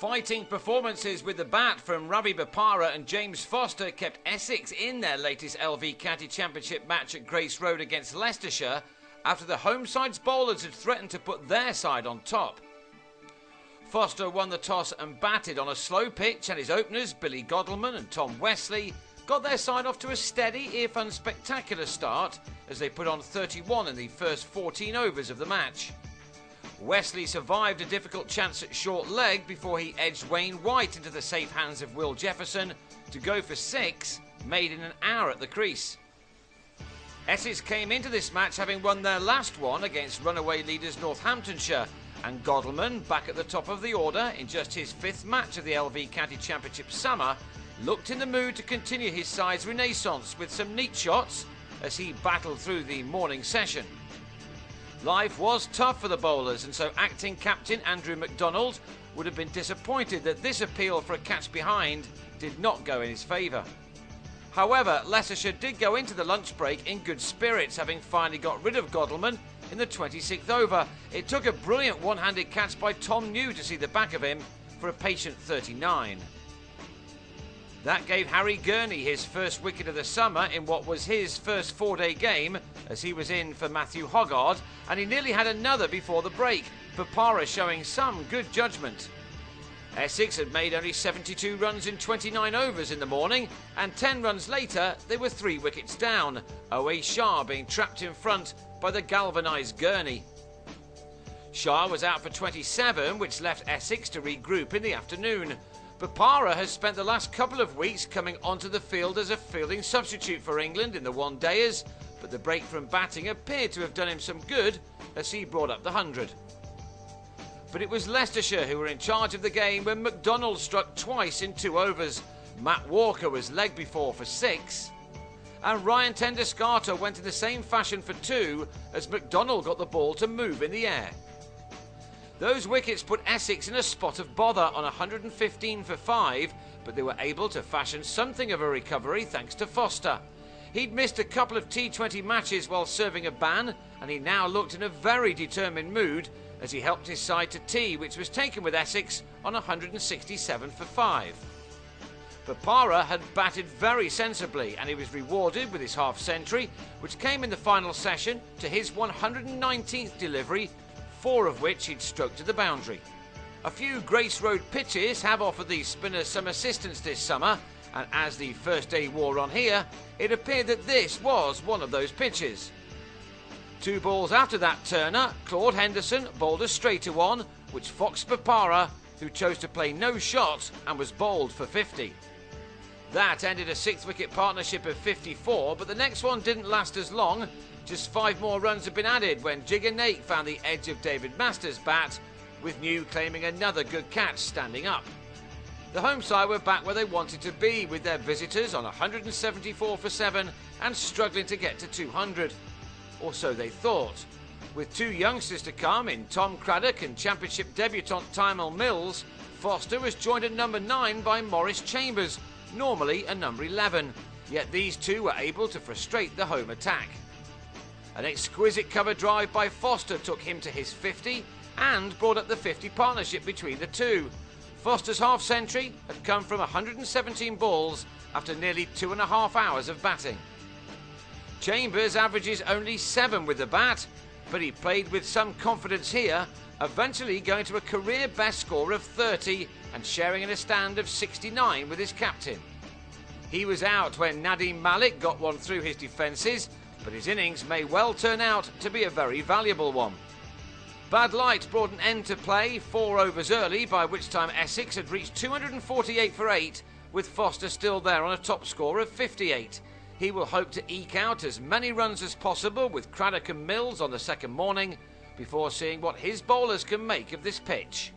Fighting performances with the bat from Ravi Bopara and James Foster kept Essex in their latest LV County Championship match at Grace Road against Leicestershire after the home side's bowlers had threatened to put their side on top. Foster won the toss and batted on a slow pitch, and his openers, Billy Godleman and Tom Wesley, got their side off to a steady, if unspectacular start as they put on 31 in the first 14 overs of the match. Wesley survived a difficult chance at short leg before he edged Wayne White into the safe hands of Will Jefferson to go for 6, made in an hour at the crease. Essex came into this match having won their last one against runaway leaders Northamptonshire, and Godleman, back at the top of the order in just his 5th match of the LV County Championship summer, looked in the mood to continue his side's renaissance with some neat shots as he battled through the morning session. Life was tough for the bowlers, and so acting captain Andrew McDonald would have been disappointed that this appeal for a catch behind did not go in his favour. However, Leicestershire did go into the lunch break in good spirits, having finally got rid of Godleman in the 26th over. It took a brilliant one-handed catch by Tom New to see the back of him for a patient 39. That gave Harry Gurney his first wicket of the summer in what was his first 4-day game, as he was in for Matthew Hoggard, and he nearly had another before the break, Bopara showing some good judgment. Essex had made only 72 runs in 29 overs in the morning, and 10 runs later they were 3 wickets down, O.A. Shah being trapped in front by the galvanised Gurney. Shah was out for 27, which left Essex to regroup in the afternoon. Bopara has spent the last couple of weeks coming onto the field as a fielding substitute for England in the one-dayers, but the break from batting appeared to have done him some good as he brought up the 100. But it was Leicestershire who were in charge of the game when McDonald struck twice in 2 overs. Matt Walker was leg before for 6. And Ryan Tendescarter went in the same fashion for 2 as McDonald got the ball to move in the air. Those wickets put Essex in a spot of bother on 115 for 5, but they were able to fashion something of a recovery thanks to Foster. He'd missed a couple of T20 matches while serving a ban, and he now looked in a very determined mood as he helped his side to tea, which was taken with Essex on 167 for 5. Bopara had batted very sensibly, and he was rewarded with his half-century, which came in the final session to his 119th delivery, 4 of which he'd stroked to the boundary. A few Grace Road pitches have offered these spinners some assistance this summer, and as the first day wore on here, it appeared that this was one of those pitches. 2 balls after that turner, Claude Henderson bowled a straighter one, which foxed Bopara, who chose to play no shot and was bowled for 50. That ended a 6-wicket partnership of 54, but the next one didn't last as long. Just 5 more runs had been added when Jigger Nate found the edge of David Masters' bat, with New claiming another good catch standing up. The home side were back where they wanted to be, with their visitors on 174 for 7 and struggling to get to 200. Or so they thought. With 2 youngsters to come in Tom Craddock and Championship debutant Tymel Mills, Foster was joined at number 9 by Maurice Chambers, normally a number 11, yet these 2 were able to frustrate the home attack. An exquisite cover drive by Foster took him to his 50 and brought up the 50 partnership between the 2. Foster's half-century had come from 117 balls after nearly 2.5 hours of batting. Chambers averages only 7 with the bat, but he played with some confidence here, eventually going to a career best score of 30 and sharing in a stand of 69 with his captain. He was out when Nadeem Malik got one through his defences, but his innings may well turn out to be a very valuable one. Bad light brought an end to play 4 overs early, by which time Essex had reached 248 for 8, with Foster still there on a top score of 58. He will hope to eke out as many runs as possible with Craddock and Mills on the second morning, before seeing what his bowlers can make of this pitch.